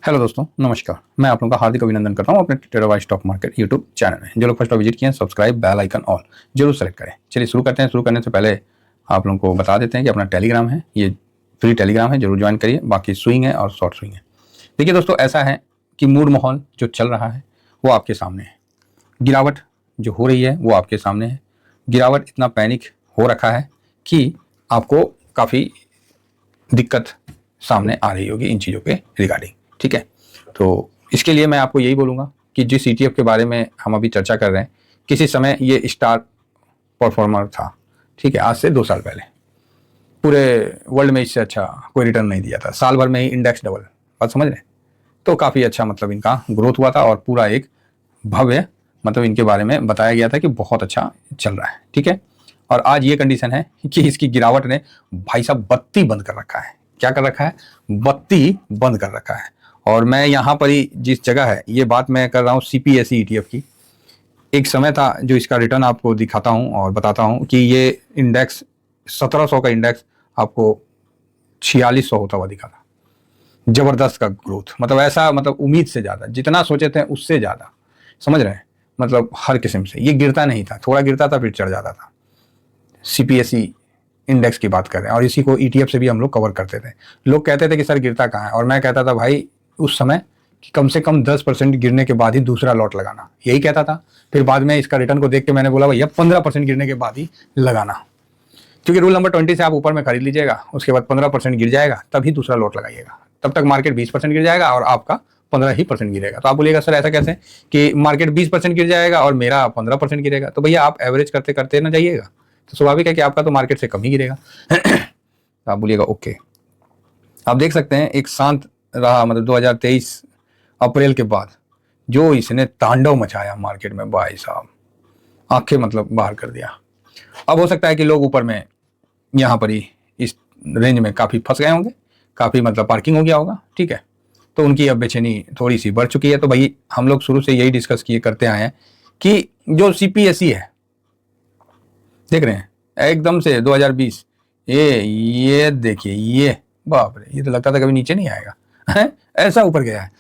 Hello दोस्तों, नमस्कार। मैं आप लोगों का हार्दिक अभिनंदन करता हूं अपने टेरावाई स्टॉक मार्केट यूट्यूब चैनल में। जो लोग फर्स्ट विजिट किए हैं, सब्सक्राइब, बेल आइकन ऑल जरूर सेलेक्ट करें। चलिए शुरू करते हैं। शुरू करने से पहले आप लोगों को बता देते हैं कि अपना टेलीग्राम है, ये फ्री टेलीग्राम है, जरूर ज्वाइन करिए। बाकी स्विंग है और शॉर्ट स्विंग है। देखिए दोस्तों, ऐसा है कि मूड माहौल जो चल रहा है वो आपके सामने है। गिरावट जो हो रही है वो आपके सामने है। गिरावट इतना पैनिक हो रखा है कि आपको काफ़ी दिक्कत सामने आ रही होगी इन चीज़ों के रिगार्डिंग। ठीक है, तो इसके लिए मैं आपको यही बोलूँगा कि जिस ETF के बारे में हम अभी चर्चा कर रहे हैं, किसी समय ये स्टार परफॉर्मर था। ठीक है, आज से 2 साल पहले पूरे वर्ल्ड में इससे अच्छा कोई रिटर्न नहीं दिया था। साल भर में ही इंडेक्स डबल, बात समझ रहे हैं? तो काफ़ी अच्छा मतलब इनका ग्रोथ हुआ था और पूरा एक भव्य मतलब इनके बारे में बताया गया था कि बहुत अच्छा चल रहा है। ठीक है, और आज ये कंडीशन है कि इसकी गिरावट ने भाई साहब बत्ती बंद कर रखा है। क्या कर रखा है? बत्ती बंद कर रखा है। और मैं यहाँ पर ही जिस जगह है, ये बात मैं कर रहा हूँ CPSE ETF की। एक समय था जो इसका रिटर्न आपको दिखाता हूँ और बताता हूँ कि ये इंडेक्स 1700 का इंडेक्स आपको 4600 होता हुआ दिखा था। जबरदस्त का ग्रोथ, मतलब ऐसा, मतलब उम्मीद से ज़्यादा, जितना सोचे थे उससे ज़्यादा। समझ रहे हैं? मतलब हर किस्म से ये गिरता नहीं था, थोड़ा गिरता था फिर चढ़ जाता था। CPSE इंडेक्स की बात कर रहे हैं और इसी को ETF से भी हम लोग कवर करते थे। लोग कहते थे कि सर गिरता कहाँ है, और मैं कहता था भाई उस समय कि कम से कम 10% गिरने के बाद ही दूसरा लॉट लगाना, यही कहता था। फिर बाद में इसका रिटर्न को देख के मैंने बोला भैया 15% गिरने के बाद ही लगाना, क्योंकि रूल नंबर 20 से आप ऊपर में खरीद लीजिएगा, उसके बाद 15% गिर जाएगा तभी दूसरा लॉट लगाइएगा। तब तक मार्केट 20% गिर जाएगा और आपका 15% गिरेगा। तो आप बोलिएगा सर ऐसा कैसे कि मार्केट 20% गिर जाएगा और मेरा 15% गिरेगा? तो भैया आप एवरेज करते करते ना जाइएगा, तो स्वाभाविक है कि आपका तो मार्केट से कम ही गिरेगा। तो आप बोलिएगा ओके। आप देख सकते हैं एक शांत रहा, मतलब 2023 अप्रैल के बाद जो इसने तांडव मचाया मार्केट में, भाई साहब आंखें मतलब बाहर कर दिया। अब हो सकता है कि लोग ऊपर में यहाँ पर ही इस रेंज में काफ़ी फंस गए होंगे, काफ़ी मतलब पार्किंग हो गया होगा। ठीक है, तो उनकी अब बेचैनी थोड़ी सी बढ़ चुकी है। तो भाई हम लोग शुरू से यही डिस्कस किए करते आए हैं कि जो CPSE है, देख रहे हैं एकदम से 2020, ये देखिए, ये बाप रे, ये तो लगता था कभी नीचे नहीं आएगा है? ऐसा ऊपर गया है।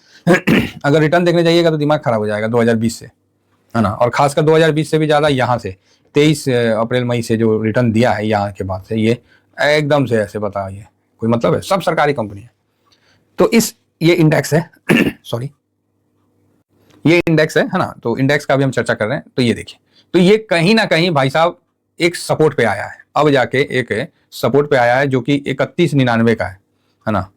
अगर रिटर्न देखने जाइएगा तो दिमाग खराब हो जाएगा 2020 से, है ना। और खासकर 2020 से भी ज़्यादा यहाँ से 23 अप्रैल मई से जो रिटर्न दिया है यहाँ के बाद से, ये एकदम से ऐसे बताइए कोई मतलब है? सब सरकारी कंपनी है। तो ये इंडेक्स है सॉरी, ये इंडेक्स है ना। तो इंडेक्स का भी हम चर्चा कर रहे हैं। तो ये देखिए, तो ये कहीं ना कहीं भाई साहब एक सपोर्ट पे आया है, अब जाके एक सपोर्ट पे आया है जो कि 3199 का है ना।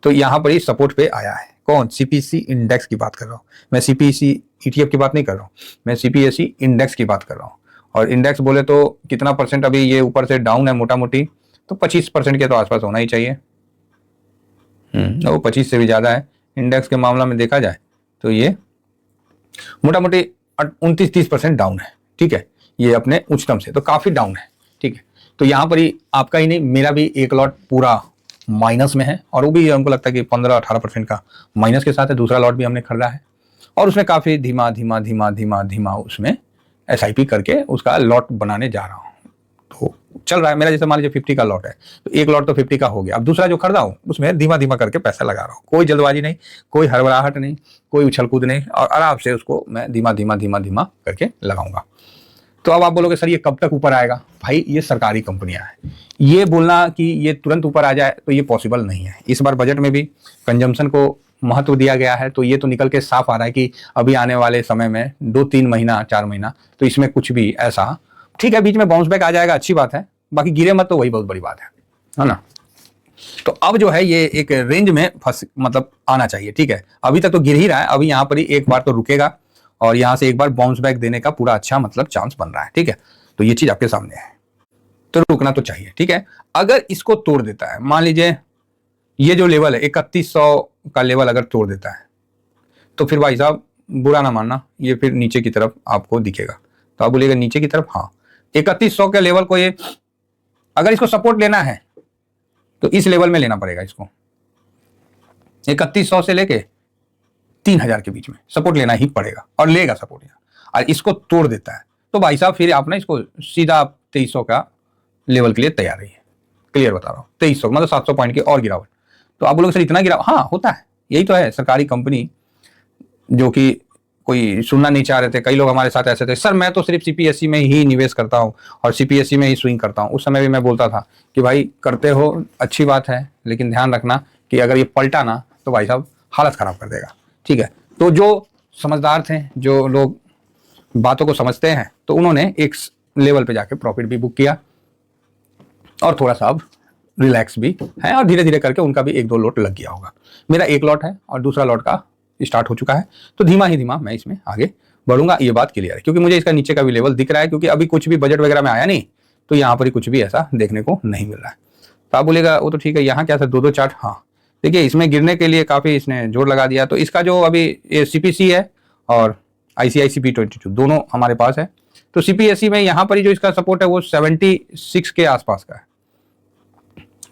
तो यहाँ पर ही सपोर्ट पे आया है। कौन? CPSE इंडेक्स की बात कर रहा हूँ मैं, CPSE ETF की बात नहीं कर रहा हूँ मैं, CPSE इंडेक्स की बात कर रहा हूँ। और इंडेक्स बोले तो कितना परसेंट अभी ये ऊपर से डाउन है मोटा मोटी, तो 25% के तो आसपास होना ही चाहिए। वो 25 से भी ज़्यादा है इंडेक्स के मामला में देखा जाए तो ये मोटा मोटी 29-30% डाउन है। ठीक है, ये अपने उच्चतम से तो काफ़ी डाउन है। ठीक है, तो यहाँ पर ही आपका ही नहीं, मेरा भी एक लॉट पूरा माइनस में है, और वो भी हमको लगता है कि 15-18% का माइनस के साथ है। दूसरा लॉट भी हमने खरीदा है और उसमें काफ़ी धीमा धीमा धीमा धीमा धीमा उसमें SIP करके उसका लॉट बनाने जा रहा हूँ। तो चल रहा है मेरा। जैसे मान लीजिए 50 का लॉट है, तो एक लॉट तो 50 का हो गया। अब दूसरा जो खरीदा हूँ उसमें धीमा धीमा करके पैसा लगा रहा हूँ। कोई जल्दबाजी नहीं, कोई हड़बड़ाहट नहीं, कोई उछल कूद नहीं, और आराम से उसको मैं धीमा धीमा धीमा धीमा करके लगाऊंगा। तो अब आप बोलोगे सर ये कब तक ऊपर आएगा? भाई ये सरकारी कंपनियां हैं, ये बोलना कि ये तुरंत ऊपर आ जाए तो ये पॉसिबल नहीं है। इस बार बजट में भी कंजम्पशन को महत्व दिया गया है, तो ये तो निकल के साफ आ रहा है कि अभी आने वाले समय में 2-3 महीना 4 महीना तो इसमें कुछ भी ऐसा, ठीक है बीच में बाउंस बैक आ जाएगा, अच्छी बात है, बाकी गिरे मत तो वही बहुत बड़ी बात है ना। तो अब जो है ये एक रेंज में फंस मतलब आना चाहिए। ठीक है, अभी तक तो गिर ही रहा है, अभी यहाँ पर ही एक बार तो रुकेगा और यहाँ से एक बार बाउंस बैक देने का पूरा अच्छा मतलब चांस बन रहा है। ठीक है, तो ये चीज आपके सामने है, तो रुकना तो चाहिए। ठीक है, अगर इसको तोड़ देता है, मान लीजिए ये जो लेवल है 3100 का लेवल अगर तोड़ देता है, तो फिर भाई साहब बुरा ना मानना, ये फिर नीचे की तरफ आपको दिखेगा। तो आप बोलिएगा नीचे की तरफ, हाँ 3100 के लेवल को, ये अगर इसको सपोर्ट लेना है तो इस लेवल में लेना पड़ेगा इसको। 3100 से लेके 3000 के बीच में सपोर्ट लेना ही पड़ेगा, और लेगा सपोर्ट यहाँ। और इसको तोड़ देता है तो भाई साहब फिर आप ना इसको सीधा 2300 का लेवल के लिए तैयार रहिए। क्लियर बता रहा हूँ, 2300 मतलब 700 पॉइंट की और गिरावट। तो आप बोलोगे सर इतना गिरावट? हाँ होता है, यही तो है सरकारी कंपनी, जो कि कोई सुनना नहीं चाह रहे थे। कई लोग हमारे साथ ऐसे थे, सर मैं तो सिर्फ सीपीएसई में ही निवेश करता हूँ और सीपीएसई में ही स्विंग करता हूँ। उस समय भी मैं बोलता था कि भाई करते हो अच्छी बात है, लेकिन ध्यान रखना कि अगर ये पलटा ना तो भाई साहब हालत खराब कर देगा। ठीक है, तो जो समझदार थे, जो लोग बातों को समझते हैं, तो उन्होंने एक लेवल पे जाके प्रॉफिट भी बुक किया और थोड़ा सा अब रिलैक्स भी है, और धीरे धीरे करके उनका भी 1-2 लॉट लग गया होगा। मेरा 1 लॉट है और दूसरा लॉट का स्टार्ट हो चुका है, तो धीमा ही धीमा मैं इसमें आगे बढ़ूंगा, ये बात क्लियर है। क्योंकि मुझे इसका नीचे का भी लेवल दिख रहा है, क्योंकि अभी कुछ भी बजट वगैरह में आया नहीं, तो यहाँ पर ही कुछ भी ऐसा देखने को नहीं मिल रहा है। तो आप बोलेगा वो तो ठीक है, यहाँ क्या था 2-2 चार्ट, हाँ देखिए इसमें गिरने के लिए काफ़ी इसने जोर लगा दिया। तो इसका जो अभी सीपीसी है और ICICI B22 दोनों हमारे पास है। तो सीपीएसई में यहाँ पर ही जो इसका सपोर्ट है वो 76 के आसपास का है,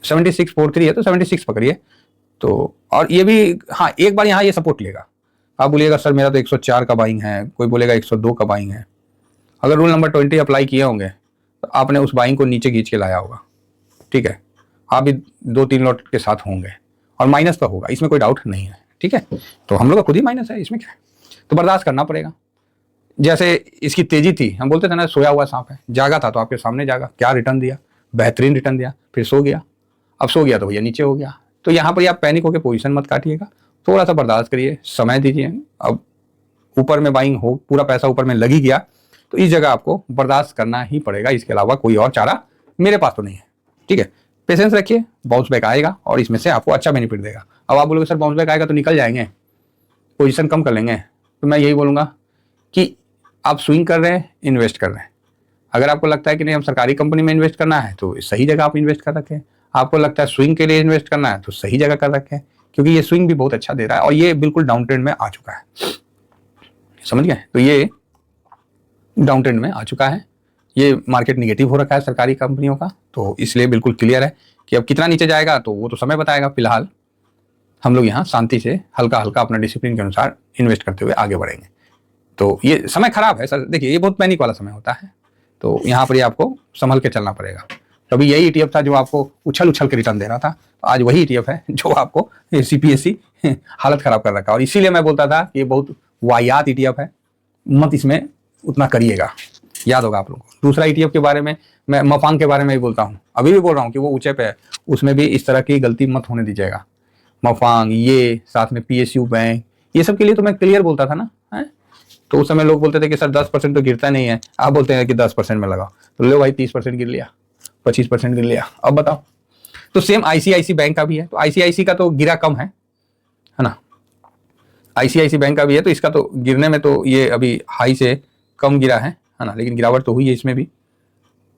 7643 है, तो 76 पकड़िए। तो और ये भी हाँ एक बार यहाँ ये सपोर्ट लेगा। आप बोलिएगा सर मेरा तो 104 का बाइंग है, कोई बोलेगा 102 का बाइंग है। अगर रूल नंबर 20 अप्लाई किए होंगे तो आपने उस बाइंग को नीचे खींच के लाया होगा। ठीक है, आप भी 2-3 लॉट के साथ होंगे और माइनस तो होगा, इसमें कोई डाउट नहीं है। ठीक है, तो हम लोग का खुद ही माइनस है, इसमें क्या है, तो बर्दाश्त करना पड़ेगा। जैसे इसकी तेजी थी, हम बोलते थे ना सोया हुआ सांप है, जागा था तो आपके सामने जागा, क्या रिटर्न दिया, बेहतरीन रिटर्न दिया, फिर सो गया। अब सो गया तो भैया नीचे हो गया। तो यहाँ पर आप पैनिक होकर पोजीशन मत काटिएगा, थोड़ा सा बर्दाश्त करिए, समय दीजिए। अब ऊपर में बाइंग हो, पूरा पैसा ऊपर में लग ही गया, तो इस जगह आपको बर्दाश्त करना ही पड़ेगा, इसके अलावा कोई और चारा मेरे पास तो नहीं है। ठीक है, पेशेंस रखिए, बाउंस बैक आएगा और इसमें से आपको अच्छा बेनिफिट देगा। अब आप बोलोगे सर बाउंस बैक आएगा तो निकल जाएंगे, पोजीशन कम कर लेंगे, तो मैं यही बोलूँगा कि आप स्विंग कर रहे हैं, इन्वेस्ट कर रहे हैं। अगर आपको लगता है कि नहीं हम सरकारी कंपनी में इन्वेस्ट करना है तो सही जगह आप इन्वेस्ट कर रखें। आपको लगता है स्विंग के लिए इन्वेस्ट करना है तो सही जगह कर रखें, क्योंकि ये स्विंग भी बहुत अच्छा दे रहा है और ये बिल्कुल डाउन ट्रेंड में आ चुका है। समझ गए, तो ये डाउन ट्रेंड में आ चुका है, ये मार्केट निगेटिव हो रखा है सरकारी कंपनियों का, तो इसलिए बिल्कुल क्लियर है कि अब कितना नीचे जाएगा तो वो तो समय बताएगा। फिलहाल हम लोग यहाँ शांति से हल्का हल्का अपना डिसिप्लिन के अनुसार इन्वेस्ट करते हुए आगे बढ़ेंगे। तो ये समय खराब है सर, देखिए ये बहुत पैनिक वाला समय होता है, तो यहाँ पर ये आपको संभल के चलना पड़ेगा। कभी यही ETF था जो आपको उछल उछल के रिटर्न दे रहा था, आज वही ETF है जो आपको सीपीएसई हालत खराब कर रखा है। और इसीलिए मैं बोलता था कि ये बहुत वाहियात ETF है, मत इसमें उतना करिएगा, याद होगा आप लोगों को। दूसरा ETF के बारे में मैं मफांग के बारे में भी बोलता हूँ, अभी भी बोल रहा हूँ कि वो ऊंचे पे है, उसमें भी इस तरह की गलती मत होने दीजिएगा। मफांग, ये साथ में PSU बैंक, ये सब के लिए तो मैं क्लियर बोलता था ना, है? तो उस समय लोग बोलते थे कि सर 10% तो गिरता नहीं है, आप बोलते हैं कि 10% में लगाओ, तो लो भाई 30% गिर लिया, 25% गिर लिया, अब बताओ। तो सेम ICICI बैंक का भी है, तो ICICI का तो गिरा कम है ना, ICICI बैंक का भी है, तो इसका तो गिरने में तो ये अभी हाई से कम गिरा है ना, लेकिन गिरावट तो हुई है इसमें भी,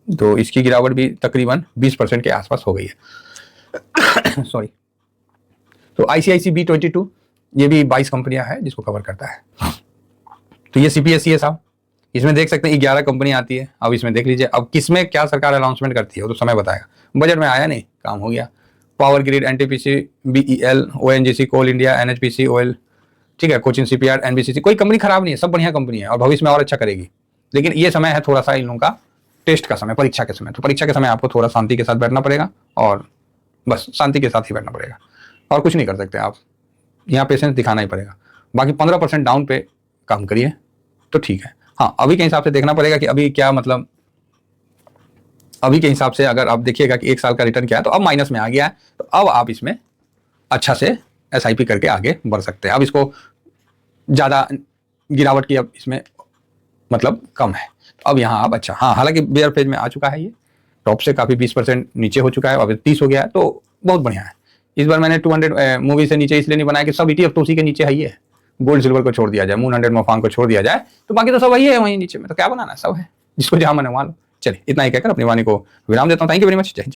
तो इसकी गिरावट भी तकरीबन 20% के आसपास हो गई है। सॉरी। तो ICICI B22 ये भी 22 कंपनियां हैं जिसको कवर करता है। तो ये CPSE है साहब, इसमें देख सकते हैं 11 कंपनी आती है। अब इसमें देख लीजिए अब किसमें क्या सरकार अनाउंसमेंट करती है वो तो समय बताएगा, बजट में आया नहीं, काम हो गया। Power grid, NTPC, BEL, ONGC, कोल इंडिया, NHPC, OIL, ठीक है, कोचिन CPR, NBCC, कोई कंपनी खराब नहीं है, सब बढ़िया कंपनी है और भविष्य में और अच्छा करेगी। लेकिन ये समय है थोड़ा सा इन लोगों का टेस्ट का समय, परीक्षा के समय। तो परीक्षा के समय आपको थोड़ा शांति के साथ बैठना पड़ेगा और बस शांति के साथ ही बैठना पड़ेगा, और कुछ नहीं कर सकते आप, यहाँ पेशेंस दिखाना ही पड़ेगा। बाकी 15% डाउन पे काम करिए तो ठीक है। हाँ, अभी के हिसाब से देखना पड़ेगा कि अभी क्या, मतलब अभी के हिसाब से अगर आप देखिएगा कि 1 साल का रिटर्न क्या है, तो अब माइनस में आ गया है, तो अब आप इसमें अच्छा से SIP करके आगे बढ़ सकते हैं। अब इसको ज़्यादा गिरावट की अब इसमें मतलब कम है, तो अब यहाँ आप अच्छा, हाँ हालांकि बेयर फेज में आ चुका है, ये टॉप से काफ़ी 20% नीचे हो चुका है, अब 30 हो गया है, तो बहुत बढ़िया है। इस बार मैंने 200 मूवी से नीचे इसलिए नहीं बनाया कि सब ETF तो उसी के नीचे ही है, गोल्ड सिल्वर को छोड़ दिया जाए, मून 100 मफांग को छोड़ दिया जाए, तो बाकी तो सब वही है, वहीं नीचे में तो क्या बनाना, सब है, जिसको जहां मन है वहां लो। चलिए इतना ही कहकर अपनी वाणी को विराम देता हूँ। थैंक यू वेरी मच, जय हिंद।